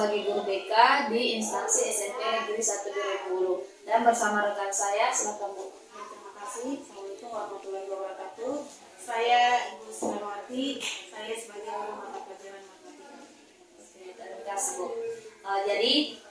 sebagai guru BK di instansi SMP Negeri 1 Bulu. Dan bersama rekan saya, silakan Bu. Terima kasih. Assalamualaikum warahmatullahi wabarakatuh. Saya Ibu Sinarwati. Saya sebagai guru mata pelajaran matematika. Oke, terima kasih Bu. Jadi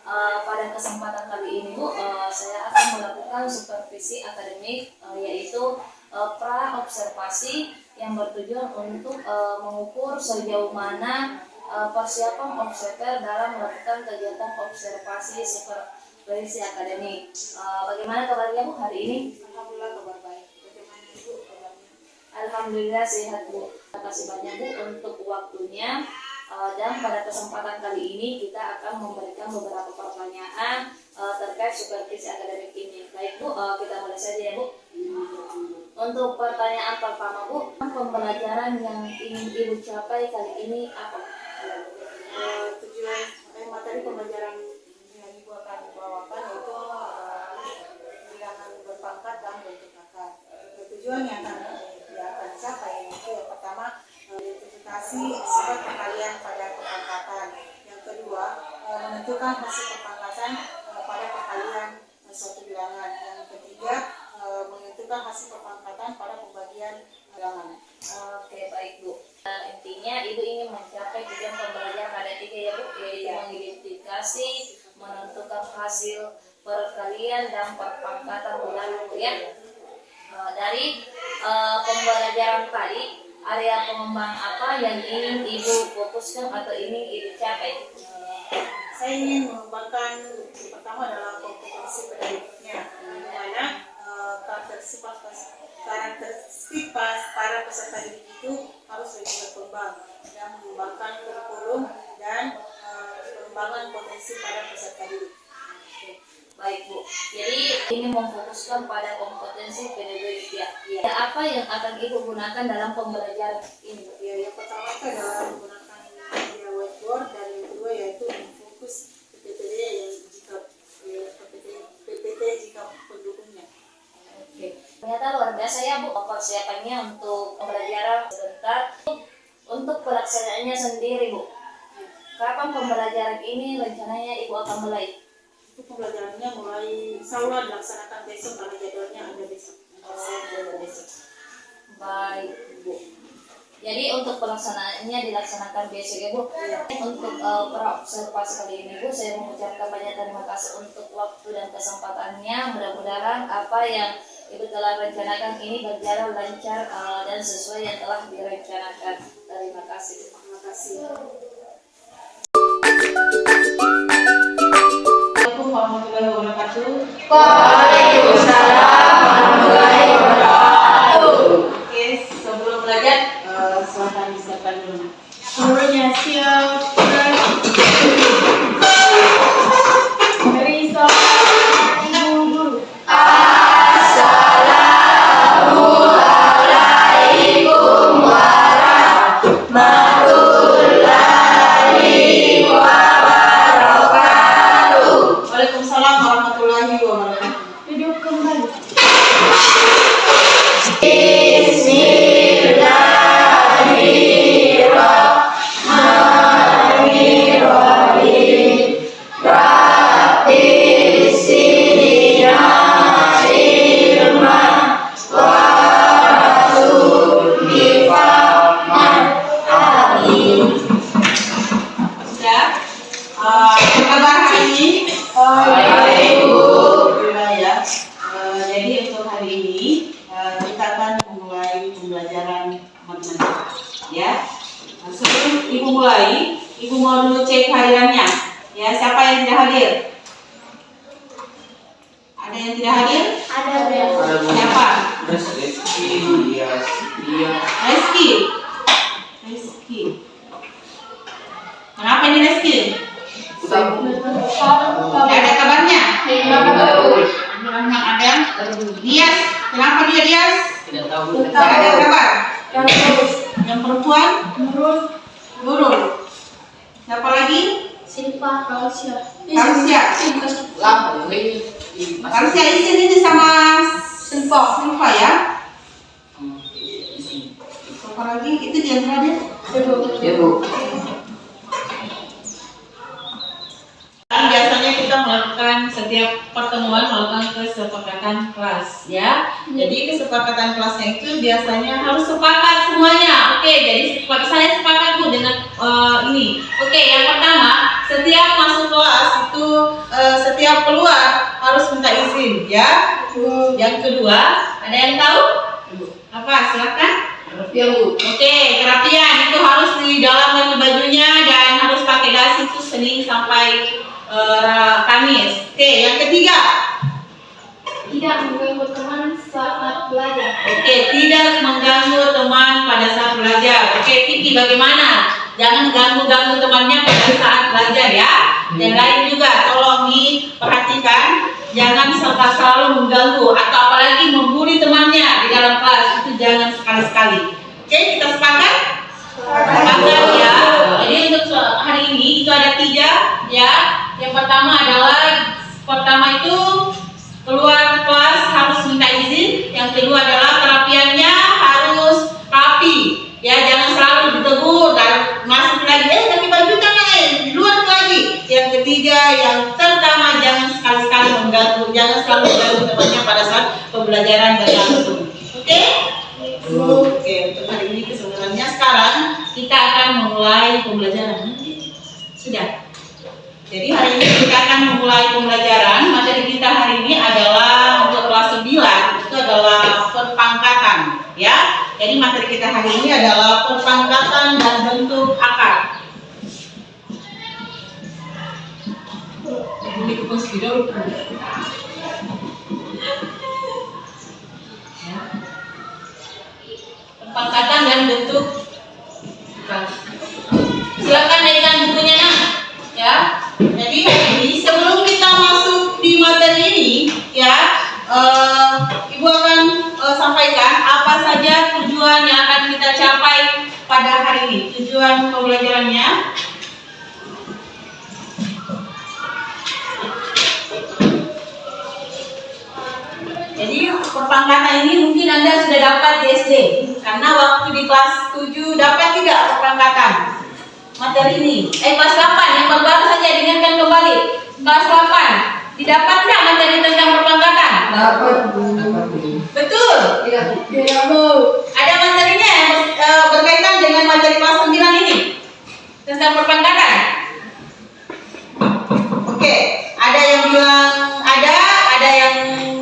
pada kesempatan kali ini Bu, saya akan melakukan supervisi akademik, yaitu pra-observasi yang bertujuan untuk mengukur sejauh mana persiapan observer dalam melakukan kegiatan observasi supervisi akademik. Bagaimana kabarnya Bu hari ini? Alhamdulillah kabar baik. Bagaimana Ibu kabarnya? Alhamdulillah sehat Bu. Terima kasih banyak Bu untuk waktunya. Dan pada kesempatan kali ini kita akan memberikan beberapa pertanyaan terkait supervisi akademik ini. Baik Bu, kita mulai saja ya Bu. Untuk pertanyaan pertama Bu, pembelajaran yang ingin Ibu capai kali ini apa? Tujuan materi pembelajaran yang Ibu akan bawakan yaitu bilangan berpangkat dan bentuk akar. Tujuan yang akan dicapai yaitu yang pertama, identifikasi sifat perkalian pada perpangkatan. Yang kedua, menentukan hasil perpangkatan pada perkalian suatu bilangan. Yang ketiga, menentukan hasil perpangkatan pada pembagian bilangan. Oke, baik Bu. Intinya Ibu ingin mencapai tujuan pembelajaran ada 3 ya Bu, yaitu mengidentifikasi, menentukan hasil perkalian dan perpangkatan bilangan ya. Dari pembelajaran tadi, area pengembangan apa yang ingin Ibu fokuskan atau ingin Ibu capai? Saya ingin mengembangkan pertama adalah kompetensi pedagogiknya, di mana karakteristik para peserta didik itu harus lebih berkembang dan mengembangkan kurikulum dan pengembangan potensi pada peserta didik. Baik Bu, jadi ingin memfokuskan pada kompetensi pedagogik ya. Apa yang akan Ibu gunakan dalam pembelajaran ini? Ya, yang pertama itu adalah menggunakan media whiteboard, dan yang kedua yaitu fokus PPT jika pendukungnya. Oke, ternyata luar biasa ya Bu persiapannya untuk pembelajaran sebentar. Untuk pelaksanaannya sendiri Bu, kapan pembelajaran ini rencananya Ibu akan mulai? Itu pembelajarannya mulai insya Allah dilaksanakan besok karena jadwalnya ada besok. Baik Bu. Jadi untuk pelaksanaannya dilaksanakan besok ya Bu. Untuk pra-observasi kali ini Bu, saya mengucapkan banyak terima kasih untuk waktu dan kesempatannya. Mudah-mudahan apa yang Ibu telah rencanakan ini berjalan lancar dan sesuai yang telah direncanakan. Terima kasih. Terima kasih. Assalamualaikum warahmatullahi wabarakatuh. Waalaikumsalam warahmatullahi wabarakatuh. Oke, sebelum belajar, silakan disiapkan dulu. Seluruhnya siap. Beri salam ibu guru. Assalamualaikum warahmatullahi wabarakatuh. Waalaikumsalam warahmatullahi wabarakatuh. Duduk kembali. Bismillahirrahmanirrahim. Rabbi zidna ilman warzuqni fahman. Amin. Sudah? Apa kabar hari ini? Baik Bu. Alhamdulillah ya. Jadi untuk hari ini kita akan memulai pembelajaran matematika. Ya. Sebelum Ibu mulai, Ibu mau dulu cek hadirannya. Ya, siapa yang tidak hadir? Ada yang tidak hadir? Ada Siapa? Reski. Reski. Kenapa ini Reski? Tidak ada kabarnya? Ada? Dias. Kenapa dia Dias? Tidak tahu. Tidak ada kabar. Yang perempuan? Nurul. Siapa lagi? Silpa Kausia. Kausia. Kausia isin ini sama Silpa ya. Siapa lagi? Itu dia berada? Ya Bu. melakukan setiap pertemuan melakukan kesepakatan kelas ya. Jadi kesepakatan kelasnya itu biasanya harus sepakat semuanya. Oke, jadi saya sepakat Bu dengan ini. Oke, yang pertama, setiap masuk kelas itu setiap keluar harus minta izin ya. Yang kedua, ada yang tahu? Apa? Silakan. Ya Bu. Oke, kerapian itu harus di dalam baju bajunya dan harus pakai dasi itu Senin sampai Kamis. Oke, yang ketiga. Tidak mengganggu teman saat belajar. Oke, tidak mengganggu teman pada saat belajar. Oke, Vicky bagaimana? Jangan ganggu-ganggu temannya pada saat belajar ya. Dan lain juga, tolong diperhatikan. Jangan selalu mengganggu atau apalagi membuli temannya di dalam kelas. Itu jangan sekali-sekali. Oke, kita sepakat? Sepakat ya. Jadi untuk hari ini itu ada 3 ya. Yang pertama itu keluar kelas harus minta izin. Yang kedua adalah kerapiannya harus rapi. Ya, jangan selalu ditegur dan masuk lagi. Ganti baju kan di luar lagi. Yang ketiga, yang pertama jangan sekali-sekali mengganggu. Jangan selalu mengganggu temannya pada saat pembelajaran berlangsung. Oke? Oke, untuk hari ini keseluruhannya sekarang kita akan memulai pembelajaran. Sudah. Jadi hari ini kita akan memulai pembelajaran. Materi kita hari ini adalah untuk kelas 9 itu adalah perpangkatan, ya. Jadi materi kita hari ini adalah perpangkatan dan bentuk akar. Perpangkatan dan bentuk akar. Silakan naikkan bukunya nak, ya. Jadi hari ini sebelum kita masuk di materi ini, ya, Ibu akan sampaikan apa saja tujuan yang akan kita capai pada hari ini. Tujuan pembelajarannya. Jadi perpangkatan ini mungkin Anda sudah dapat di SD, karena waktu di kelas 7 dapat tidak perpangkatan materi ini. Kelas 8 yang baru saja diingatkan kembali. Kelas 8 didapat nggak materi tentang perpangkatan? Dapat. Betul. Tidak Bu. Ada materinya yang berkaitan dengan materi kelas 9 ini tentang perpangkatan. Oke, ada yang bilang ada yang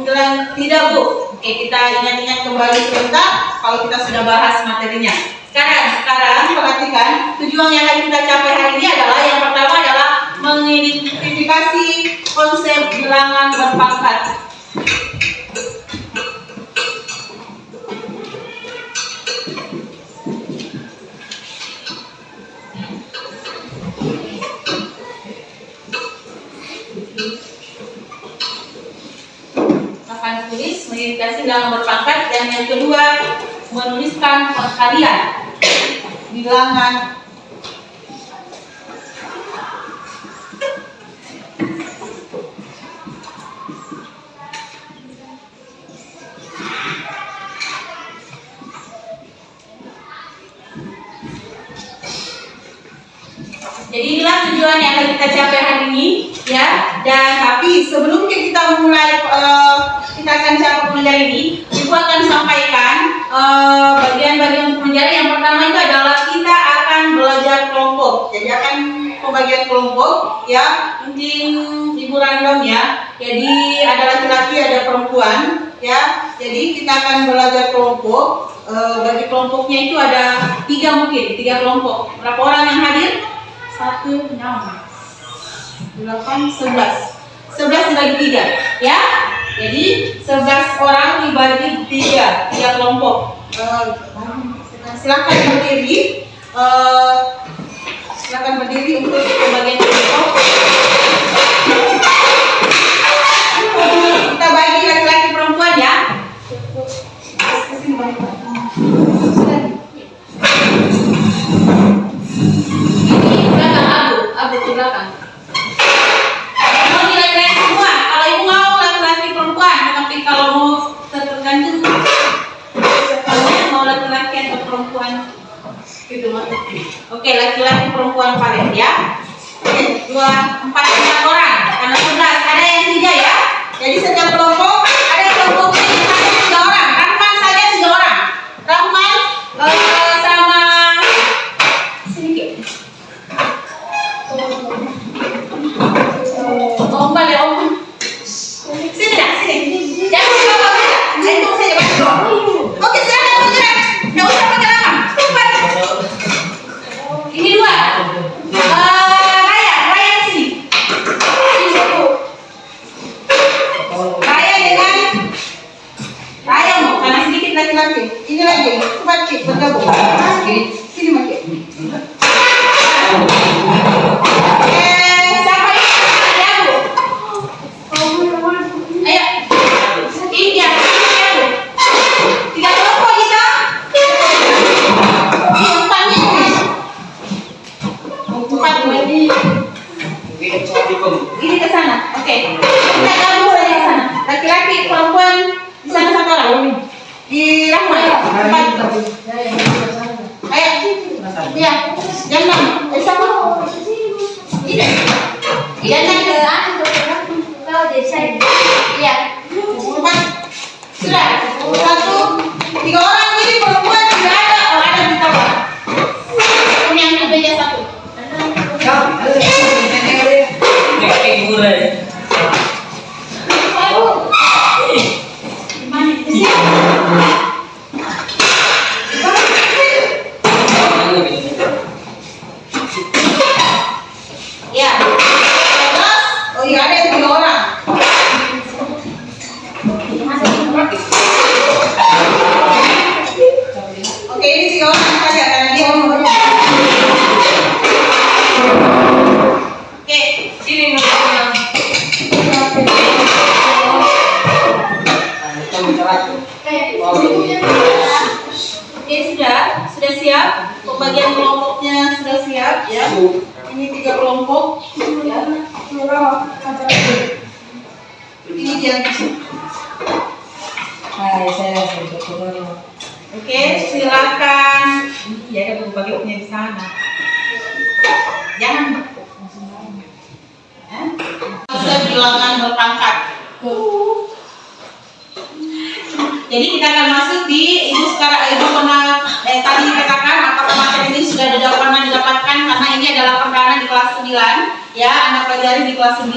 bilang tidak Bu. Oke, kita ingat-ingat kembali sebentar kalau kita sudah bahas materinya. Sekarang perhatikan tujuan yang akan kita capai hari ini adalah yang pertama adalah mengidentifikasi konsep bilangan berpangkat. Akan tulis mengidentifikasi bilangan berpangkat dan yang kedua menuliskan perkalian bilangan Jadi inilah tujuan yang akan kita capai hari ini, ya. Dan tapi sebelum kita mulai kita akan capai pembelajaran ini, Ibu akan sampaikan bagian-bagian pembelajaran. Yang pertama itu adalah kita akan belajar kelompok. Jadi akan pembagian kelompok, ya. Mungkin Ibu random ya. Jadi ada laki-laki, ada perempuan, ya. Jadi kita akan belajar kelompok. Bagi kelompoknya itu ada 3 kelompok. Berapa orang yang hadir? 1, 6, 8, 11 dibagi 3, ya. Jadi 11 orang dibagi 3 kelompok. Silakan berdiri. Silakan berdiri untuk pembagian kelompok. Kita bagi laki-laki perempuan ya. Abu ke belakang. Mau nilai semua. Kalau ibu mau laki-laki perempuan, tapi kalau mau tergantung. Kalau mau laki-laki atau perempuan, gitu mas. Oke, laki-laki perempuan paling ya. Oke, 4 orang. Karena 11 Ini ke sana. Oke. Kita gabung saja ke sana. Laki-laki, perempuan di sana satu orang. Di Rahmat. Ayo. Ya. Jangan. Sama. Ini. Jangan ke Kau jadi saya. Iya. Empat. Sudah. 1, 3 orang ini perempuan tidak ada. Oh, ada di bawah. Ini yang meja 1. Kayak gurih. Ya. Oh iya, ada 3 orang. Oke, ini 3 orang saja karena dia Oke, sini Oke, sudah siap. Pembagian kelompoknya sudah siap ya. Ini 3 kelompok. Ya. Ini dia. Hai, saya Oke, silakan. Iya, ada pembagiannya di sana. Jangan. Bisa bilangan berpangkat. Jadi kita akan masuk di ibu pernah tadi katakan apakah materi ini sudah pernah didapatkan karena ini adalah perdana di kelas 9 ya, Anda pelajari di kelas 9.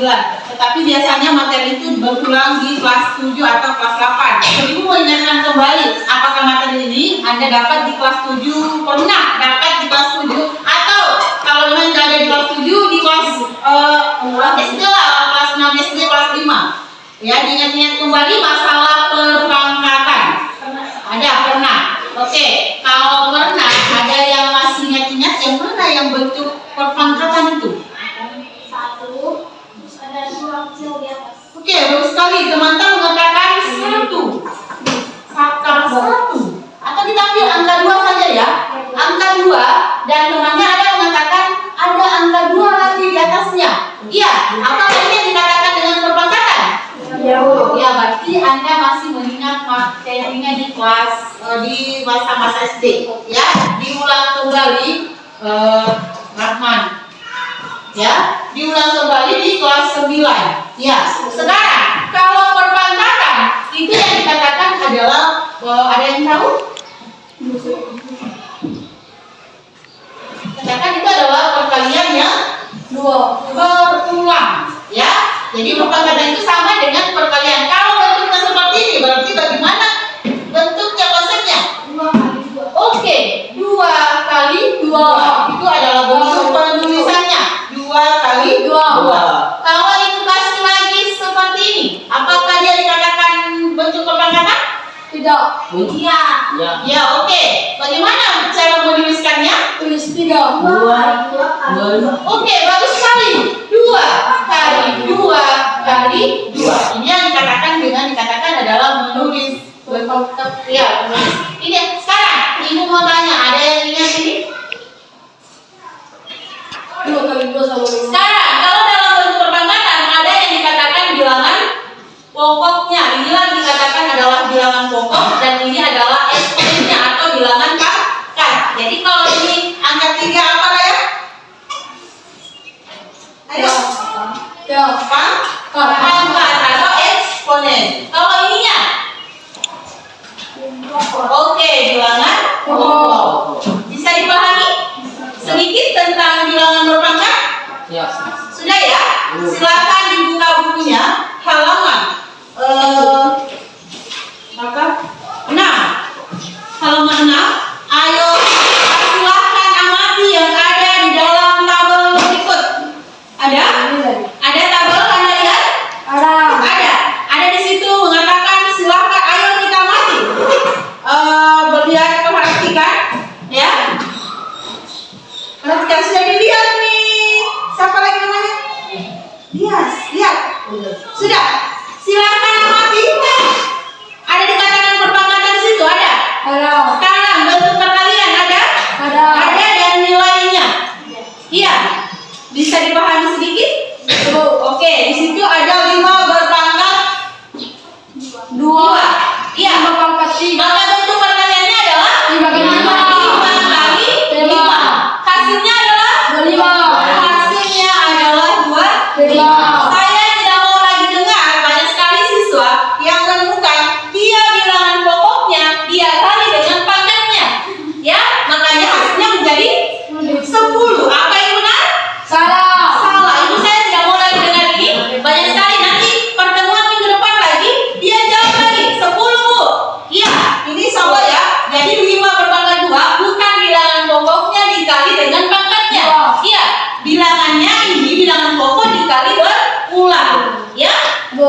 Tetapi biasanya materi itu berulang di kelas 7 atau kelas 8. Jadi Ibu mau ingatkan kembali apakah materi ini Anda dapat di kelas 7, pernah dapat di kelas 7 atau kalau memang tidak ada di kelas 7 di kelas SD lah, kelas 6 SD, kelas 5. Ya, diingat-ingat kembali masalah perpangkatan. Ada pernah. Oke, kalau pernah ada yang masih ingat-ingat yang mana yang bentuk perpangkatan itu? 1, terus ada 2 kecil di atas. Oke, bagus sekali. Teman-teman mengatakan 1. Faktor 1. Atau kita ambil angka 2 saja ya. Angka 2 dan temannya ada yang mengatakan ada angka 2 lagi di atasnya. Iya, apakah ini yang dikatakan dengan perpangkatan? Ya, berarti Anda masih mengingat materinya di kelas di masa-masa SD ya. Diulang kembali Rahman. Ya, diulang kembali di kelas 9. Ya, sekarang kalau perpangkatan itu yang dikatakan adalah ada yang tahu? Katakan itu adalah perkalian yang berulang ya. Jadi perpangkatan itu sama dengan perkalian. Kalau bentuknya seperti ini berarti bagaimana bentuknya konsepnya? 2 kali 2. Oke, 2 kali 2 itu adalah bentuk penulisannya. 2 kali 2. Kalau dikasih lagi seperti ini, apakah dia dikatakan bentuk perpangkatan? Tidak. Iya. Ya, oke. Bagaimana cara menuliskannya? Tulis 3. 2. Oke, bagus sekali. 2 kali 2 kali 2. Ini yang dikatakan adalah menulis. Ya, menulis. Ini sekarang Ibu mau tanya, ada yang ingat ini? 2 kali 2 sama 5. Sekarang kalau dalam bentuk perpangkatan ada yang dikatakan bilangan pokoknya. Inilah dikatakan adalah bilangan pokok dan ini adalah eksponennya atau bilangan pangkat. Jadi kalau ini angka 3 apa ya? Ayo. Ya. Pangkat atau eksponen. Kalau ininya? Oke, bilangan pokok. Bisa dipahami sedikit tentang bilangan berpangkat? Ya. Sudah ya? Silakan dibuka bukunya halaman halaman 6. Ayo silakan amati yang ada di dalam tabel berikut. Ada? Ada tabel Anda lihat? Ada di situ mengatakan silakan ayo kita amati. Berlihat perhatikan ya. Perhatikan sudah dilihat nih. Siapa lagi namanya? Lihat. Sudah. Silakan amati. Ada dikatakan perpangkatan di situ ada. Sekarang bentuk perkalian ada? Ada dan nilainya. Iya. Bisa dipahami sedikit? Oke,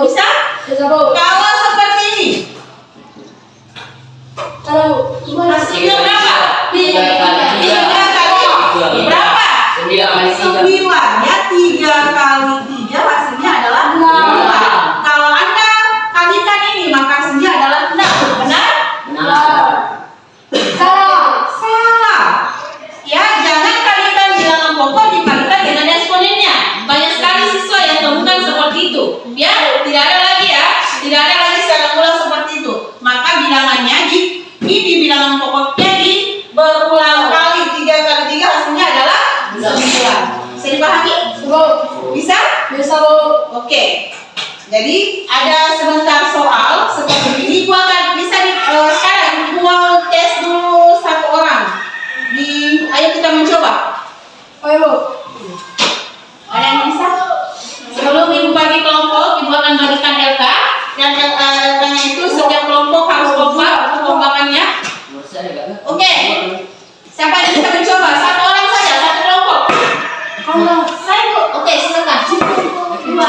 Bisa? Kalau seperti ini, hasilnya berapa? 3 kali berapa? 9 kali 3. 9 ya, 3 kali 3 hasilnya adalah 2. Kalau Anda kalikan ini maka hasilnya adalah 6. Benar? Salah. Ya, jangan kalikan bilangan pokok dikalikan dengan eksponennya. Banyak sekali siswa yang temukan seperti itu. Ya, tidak ada lagi ya. Tidak ada lagi secara ulang seperti itu. Maka bilangannya ini bilangan pokoknya berulang kali. 3 kali 3 hasilnya adalah 9. Bisa dipahami? Bisa? Oke. Jadi ada sebentar soal seperti ini. Ibu akan bisa sekarang Ibu mau tes dulu satu orang. Ayo kita mencoba. Ada yang bisa? Sebelum Ibu bagi kelompok, Ibu akan bagikan LK. Dan LK-nya itu setiap kelompok harus kompak kompakannya. Oke. Siapa yang bisa mencoba? Satu orang saja, satu kelompok. Saya Bu. Oke, silakan. 2.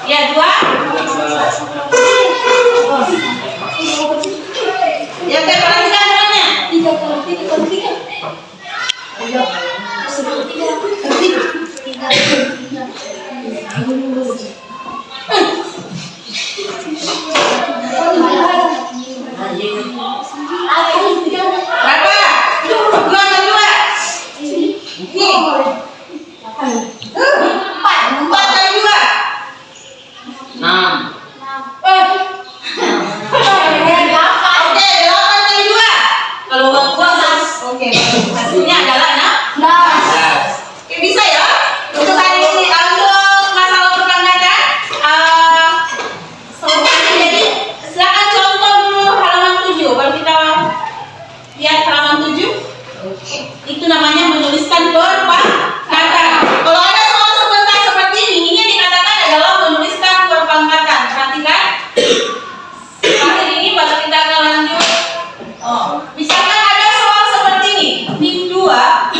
Ya, 2. Ya, saya perhatikan namanya. 3 kali 3. Berapa? 2 kali 2. Ini. 4 kali 2. 6. Oke, 8 kali 2. Kalau gua oke. Hasilnya adalah 16. Oke, bisa ya? Untuk hari ini untuk masalah perpangkatan jadi silakan contoh dulu halaman 7. Baru kita lihat halaman 7. Itu namanya menuliskan perpangkatan. Kalau ada soal sebentar seperti ini yang dikatakan adalah menuliskan perpangkatan. Perhatikan. Seperti ini baru kita akan lanjut. Misalkan ada soal seperti ini, min 2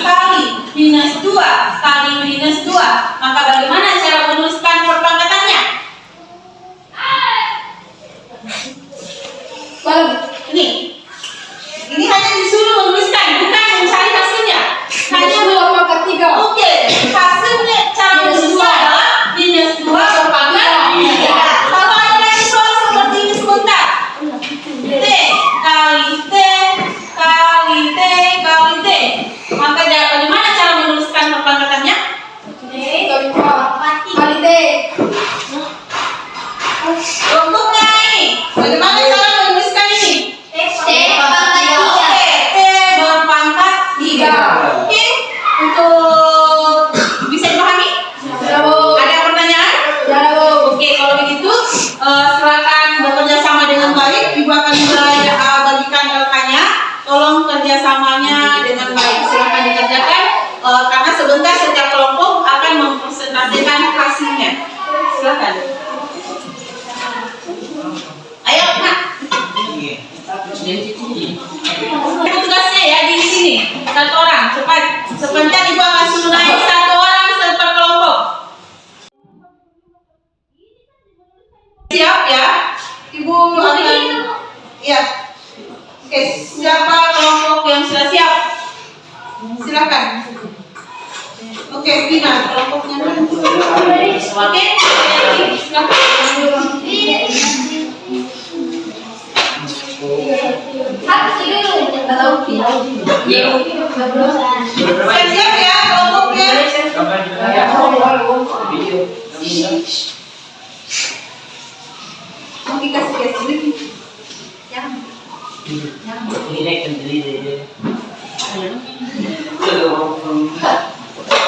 kali minus 2 kali minus 2, maka bagaimana cara menuliskan perpangkatannya? Ini hanya disuruh menuliskan, bukan mencari hasilnya. Hanya oke, hasilnya cara menulisnya adalah minus 2 berpangkat 3. Kalau ada lagi soal seperti ini sebentar, T kali T kali T kali T, maka bagaimana cara menuliskan perpangkatannya? Kelompoknya ini, bagaimana cara menuliskan ini? Oke, T berpangkat 3. Oke, untuk bisa dipahami? Ada pertanyaan? Oke, kalau begitu silakan bekerja sama dengan baik. Ibu akan bagikan LK-nya. Tolong kerjasamanya dengan baik. Silakan dikerjakan karena sebentar setiap kelompok akan mempresentasikan hasilnya. Silakan. Ayo, Kak. Tugasnya ya di sini. Satu orang, cepat. Sebentar Ibu akan suruh naik satu orang per kelompok. Siap ya? Ibu akan. Iya. Oke, siapa kelompok yang sudah siap? Silakan. Oke, Vina, kelompoknya dulu. Oke, silakan. Siap ya kelompoknya. Mau dikasih lagi.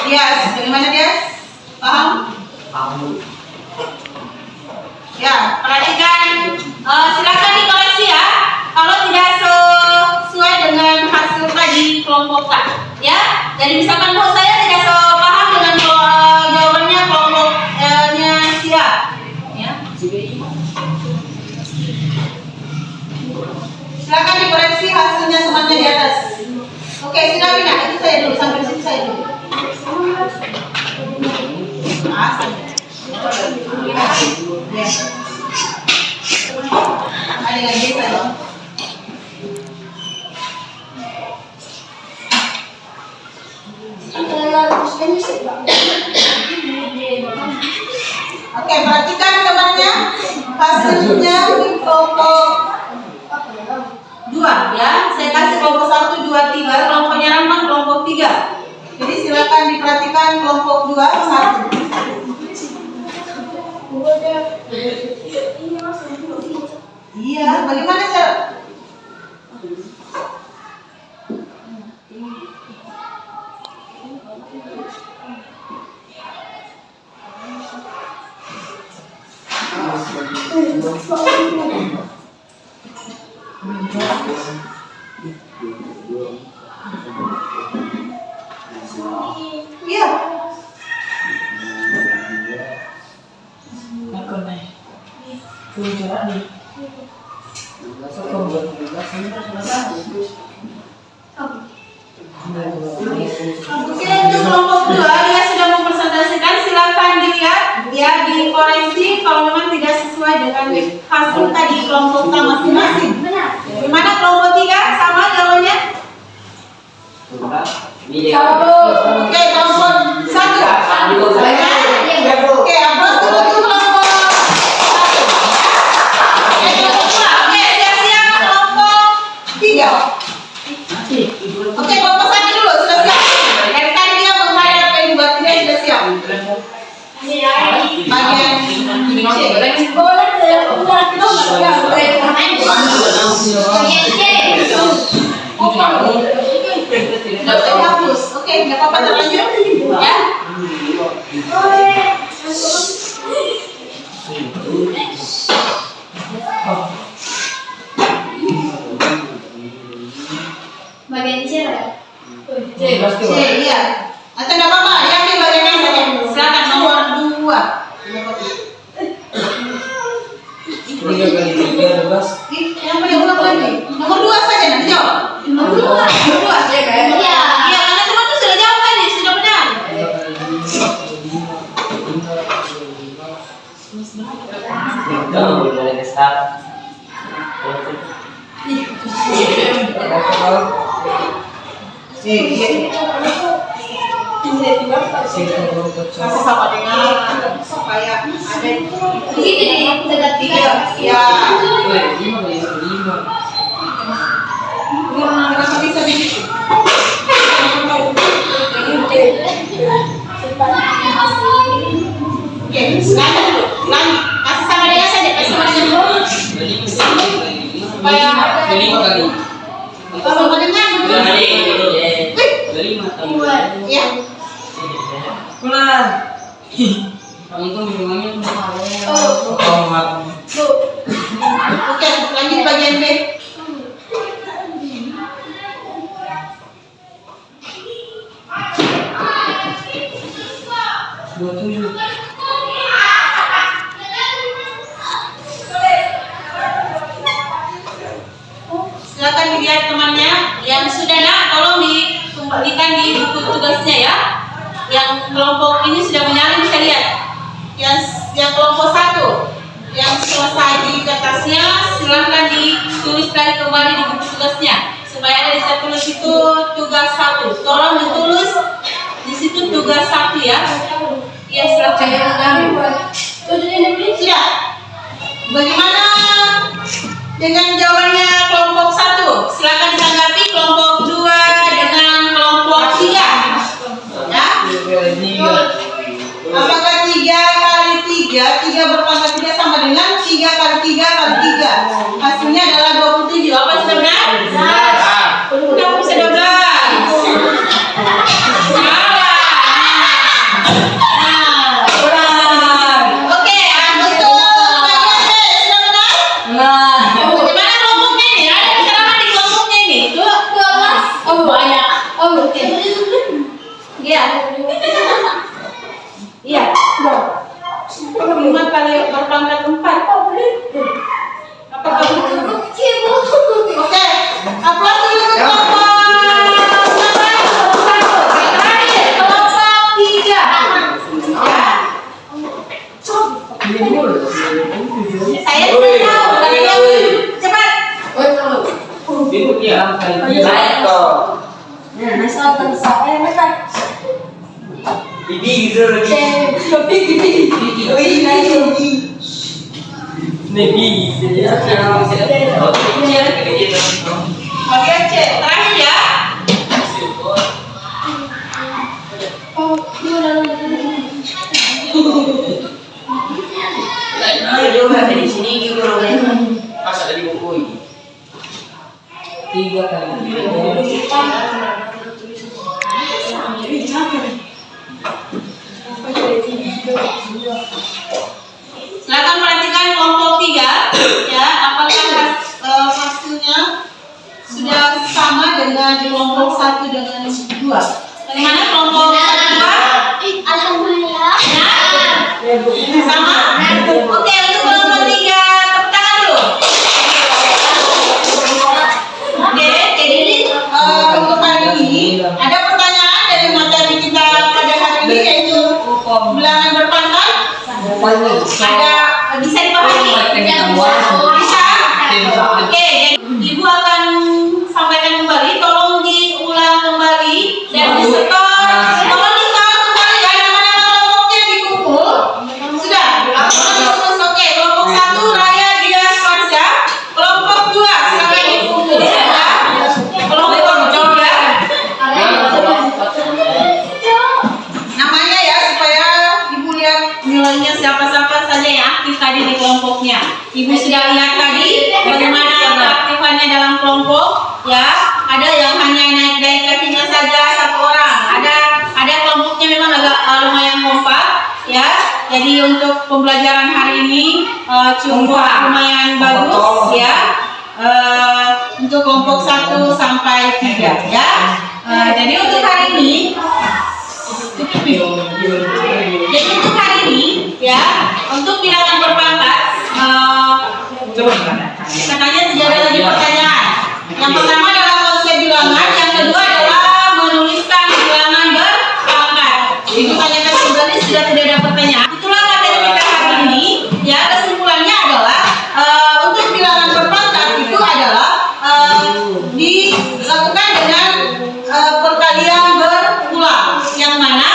Dias, bagaimana Dias? Paham? Ya, perhatikan. Silakan dikoreksi ya. Kalau tidak sesuai dengan hasil tadi kelompokkan, ya. Jadi misalkan saya tidak sepaham dengan jawabannya kelompoknya siap, ya. Silakan dikoreksi hasilnya semuanya di atas. Oke, sudah Wina, itu saya dulu sampai situ saya dulu. Ada yang bisa dong. Oke, perhatikan temannya. Hasilnya di kelompok 2 ya. Saya kasih kelompok 1, 2, 3. Kelompoknya Ramah kelompok 3. Jadi silakan diperhatikan kelompok 2, 1. Iya, bagaimana cara? Iya. Oke, untuk kelompok 2 dia sudah mempresentasikan, silakan dilihat ya, dikoreksi kalau memang tidak sesuai dengan hasil tadi kelompok K masing-masing. Gimana kelompok 3 sama jawabannya? Oke, kelompok 1. Oke, apa tuh kelompok 1? Oke, kelompok 2. Oke, siap-siap kelompok 3. Oke, kelompok 1 dulu sudah siap. Dari tadi dia menghadap apa yang buat dia sudah siap. Bagian C. Hapus. Oke, nggak apa-apa, terlanjut ya. Bagian C ya? C, iya. Atau nggak apa-apa, yang di bagian yang saja. Silakan nomor 2. Yang paling ulang lagi. Nomor 2 saja nanti jawab. Nomor 2 ya kan? Iya. Iya, karena teman tuh sudah jawab tadi, sudah benar. Kasih sama dengan supaya ada Di sini nih, dekat 3. ya. Kenapa bisa begitu? Oke, sekarang dulu. Lanjut. Kasih sama dengan saja, kasih sama dengan dulu. Supaya kalau sama dengan ya. Oke, lanjut bagian B. Silakan dilihat temannya yang sudah nak, tolong dikembalikan di buku tugasnya ya. Yang kelompok ini sudah menyalin, bisa lihat. Yang kelompok 1 yang selesai di kertasnya, silakan ditulis kembali di buku tugasnya supaya ada di tulis itu tugas 1. Tolong ditulis di situ tugas 1 ya. Iya, silakan. Sudah. Bagaimana dengan jawabannya kelompok 1? Silakan ditanggapi kelompok 2 dengan kelompok 3. Ya? Apakah 3 kali 3 berpangkat 3 sama dengan 3 kali 3 kali 3? Hasilnya adalah 27. Apa sudah benar? Udah bisa 12. Oke, untuk bagian B sudah benar? Bagaimana kelompoknya ini? Ada keterangan di kelompoknya ini? Oh, banyak. Oh, oke. Iya. Iya. 5 kali berpangkat 4. Apakah betul? Bibi gitu lagi. Bibi gitu ya. Oke, cek terakhir ya. Dia udah di sini gitu loh. Pas ada di buku ini. 3 kali. Silakan perhatikan kelompok 3 ya, apakah hasilnya sudah sama dengan kelompok 1 dengan 2? Bagaimana kelompok 1 2? Alhamdulillah. Sama? Oke, untuk kelompok 3 tepuk tangan dulu. Oke, jadi untuk hari ini ada pertanyaan dari materi kita pada hari ini yaitu bilangan berpangkat. Ada bisa dipahami? Bisa? Oke, jadi Ibu akan sampaikan kembali, tolong diulang kembali dan disetor. Tolong disetor kembali ya, nama-nama kelompoknya dikumpul. Sudah? Oke, kelompok 1 Raya Dia Sparsa, kelompok 2 silakan dikumpul ya. Kelompok 3 namanya ya supaya Ibu lihat nilainya siapa-siapa saja yang aktif tadi di kelompoknya. Ibu sudah lihat tadi bagaimana keaktifannya dalam kelompok ya. Ada yang hanya naik kakinya saja 1 orang. Ada kelompoknya memang agak lumayan kompak ya. Jadi untuk pembelajaran hari ini cukup lumayan bagus ya. Untuk kelompok 1 sampai 3 ya. Jadi untuk hari ini Jadi untuk hari ini ya, untuk bilangan berpangkat katanya tidak ada lagi pertanyaan. Yang pertama adalah konsep bilangan, yang kedua adalah menuliskan bilangan berpangkat. Ibu tanyakan kembali sudah tidak ada pertanyaan. Itulah materi kita hari ini. Ya, kesimpulannya adalah untuk bilangan berpangkat itu adalah dilakukan dengan perkalian berulang, yang mana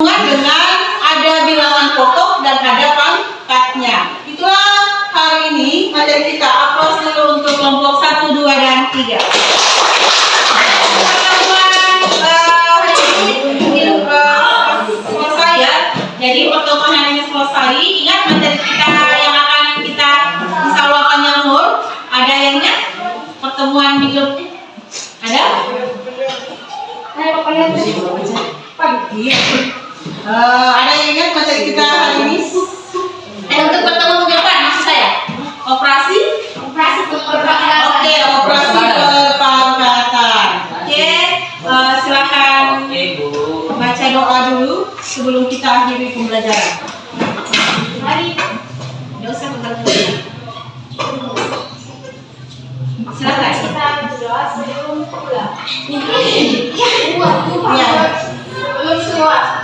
dengan ada bilangan pokok dan ada pangkatnya. Itulah hari ini materi kita. Aplaus dulu untuk kelompok 1, 2, dan 3. Selesai ya. Jadi pertemuan hari ini selesai. Ingat materi kita yang akan kita insyaallah nyamur. Ada yang ingat pertemuan minggu ada? Ada yang ingat materi kita hari ini? Untuk pertemuan minggu depan maksud saya. Operasi perpangkatan. Oke, operasi perpangkatan. Oke, silakan baca doa dulu sebelum kita akhiri pembelajaran. Mari. Tidak usah berdoa. Silakan. Kita berdoa sebelum pulang. Ya. Belum semua.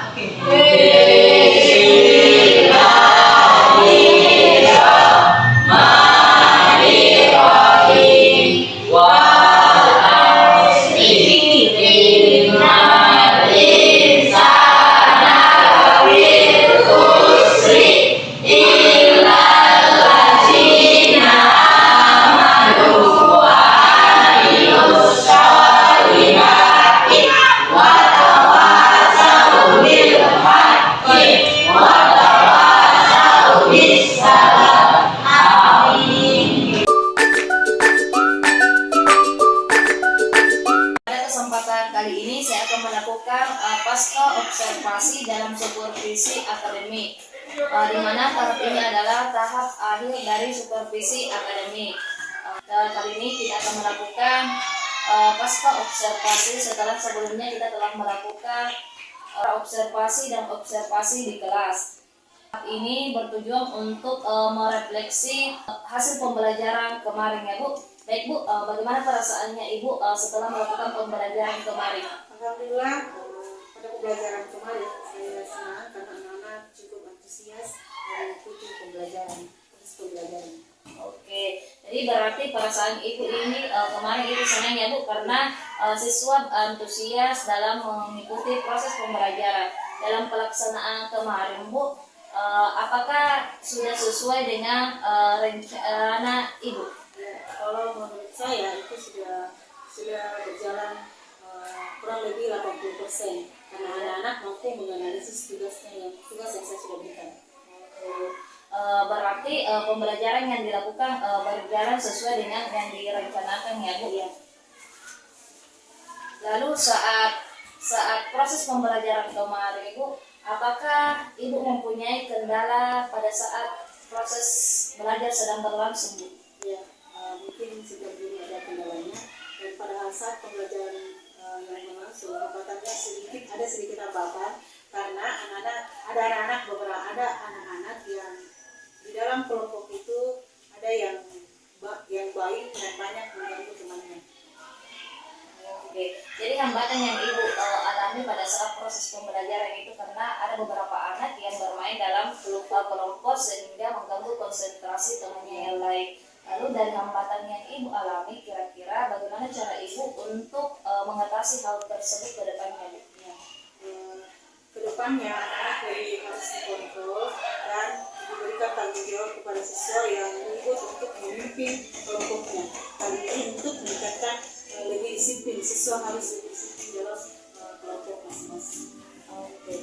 pasca observasi dalam supervisi akademik, di mana tahap ini adalah tahap akhir dari supervisi akademik. Kali ini kita akan melakukan pasca observasi setelah sebelumnya kita telah melakukan observasi dan observasi di kelas. Tahap ini bertujuan untuk merefleksi hasil pembelajaran kemarin ya Bu. Baik Bu, bagaimana perasaannya Ibu setelah melakukan pembelajaran kemarin? Alhamdulillah, pada pembelajaran kemarin saya senang karena anak-anak cukup antusias mengikuti pembelajaran. Oke, jadi berarti perasaan Ibu ini kemarin itu senang ya Bu, karena siswa antusias dalam mengikuti proses pembelajaran. dalam pelaksanaan kemarin Bu, apakah sudah sesuai dengan rencana Ibu? Ya, kalau menurut saya itu sudah berjalan kurang lebih 80%, karena anak-anak mampu menganalisis tugas yang saya sudah berikan. Berarti pembelajaran yang dilakukan berjalan sesuai dengan yang direncanakan ya Bu. Iya. Lalu saat proses pembelajaran kemarin Ibu, apakah Ibu mempunyai kendala pada saat proses belajar sedang berlangsung Bu? Ya, mungkin sudah belum ada kendalanya. Dan pada saat pembelajaran yang berlangsung, hambatannya ada sedikit hambatan karena ada anak-anak yang di dalam kelompok itu ada yang baik dan banyak mengganggu temannya. Oke, jadi hambatan yang Ibu alami pada saat proses pembelajaran itu karena ada beberapa anak yang bermain dalam kelompok sehingga mengganggu konsentrasi temannya yang lain. Lalu dari hambatan yang Ibu alami, kira-kira bagaimana cara Ibu untuk mengatasi hal tersebut ke depannya Bu? Kedepannya anak-anak lebih harus dikontrol dan diberikan tanggung jawab kepada siswa yang ikut untuk memimpin kelompoknya. Hal ini untuk meningkatkan lebih disiplin, siswa harus lebih disiplin dalam kelompok masing-masing. Oke,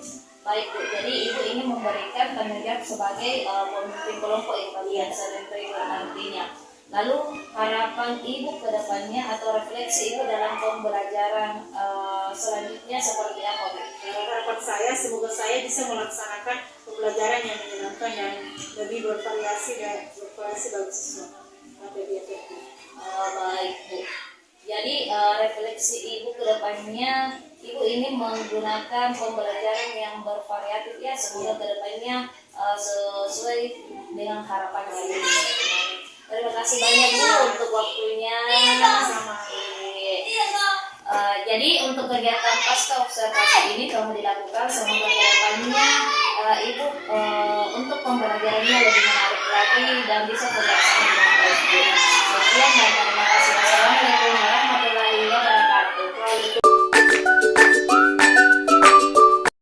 baik Bu. Jadi Ibu ini memberikan tanggung jawab sebagai pemimpin kelompok yang kalian sering terima nantinya. Lalu harapan Ibu ke depannya atau refleksi Ibu dalam pembelajaran selanjutnya seperti apa Bu? Harapan saya semoga saya bisa melaksanakan pembelajaran yang menyenangkan yang lebih bervariasi bagi siswa dan lebih efektif. Baik Bu. Jadi refleksi Ibu ke depannya, Ibu ini menggunakan pembelajaran yang bervariatif ya, semoga ke depannya sesuai dengan harapan Ibu. Terima kasih banyak Bu untuk waktunya. Jadi untuk kegiatan pasca observasi ini telah dilakukan, semoga ke depannya Ibu untuk pembelajarannya lebih menarik lagi dan bisa terlaksana dengan baik. Sekian dan